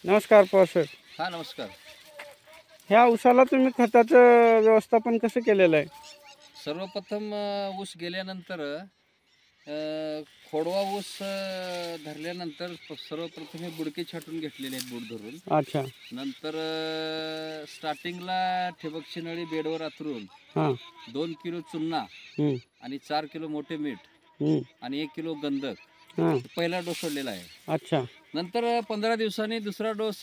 नमस्कार पवार सर. हा नमस्कार. ह्या ऊसाला तुम्ही खताचं व्यवस्थापन कसं केलेलं आहे? सर्वप्रथम ऊस गेल्यानंतर खोडवा ऊस धरल्यानंतर सर्वप्रथम हे बुडके छाटून घेतलेले आहेत बोट धरून. अच्छा. नंतर स्टार्टिंगला ठिबकची नळी बेडवर आथरून हां. 2 किलो चुन्ना हं. आणि 4 किलो मोठे मीठ हं. आणि 1 किलो गंधक हां. पहिला डोस सोडलेला आहे. अच्छा. नंतर 15 दिवसांनी दुसरा डोस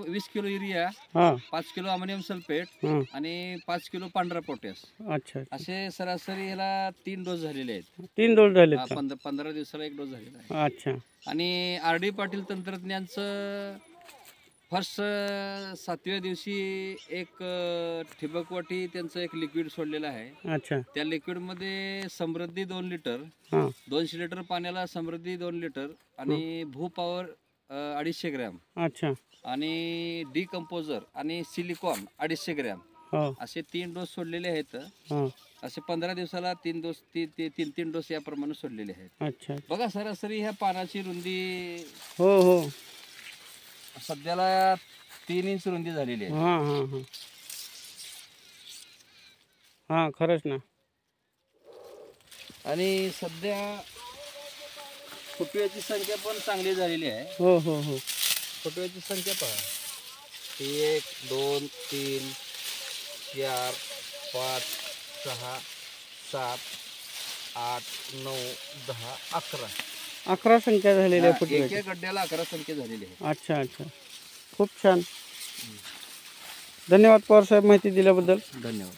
20 किलो युरिया, हां. 5 किलो अमोनियम सल्फेट हां. आणि 5 किलो पांढरा पोटॅश अच्छा. अच्छा. असे सरासरी ह्याला 3 डोस झालेले आहेत. 3 डोस झालेत का? 15 दिवसाला 1 डोस झालेला आहे. अच्छा. आणि आर डी पाटील तंत्रज्ञानचं फर्स्ट 7व्या दिवशी एक ठिबक वाटी त्यांचं एक लिक्विड सोडलेलं आहे. अच्छा. त्या लिक्विडमध्ये समृद्धी 2 लिटर, हां. 200 लिटर पाण्याला समृद्धी 2 लिटर आणि भू पॉवर 250 ग्रॅम अच्छा. आणि डिकम्पोजर आणि सिलिकॉन 250 ग्रॅम हो. असे 3 डोस सोडलेले आहेत. हां. असे 15 दिवसाला 3 डोस, 3 डोस याप्रमाणे सोडलेले आहेत. अच्छा. बघा सरासरी ह्या पानाची रुंदी हो हो. सध्याला 3 इंच रुंदी झालेली आहे. हां हां हां. हां, खरंच ना. आणि सध्या फुटव्याची संख्या पण चांगली झालेली आहे. हो हो हो. फुटव्याची संख्या पहा, 1 2 3 4 5 6 7 8 9 10 11 11 संख्या झालेल्या आहे फुटव्याची. एका गड्ड्याला 11 संख्या झालेली आहे. अच्छा अच्छा. खूप छान. धन्यवाद पवार साहेब माहिती दिल्याबद्दल. धन्यवाद.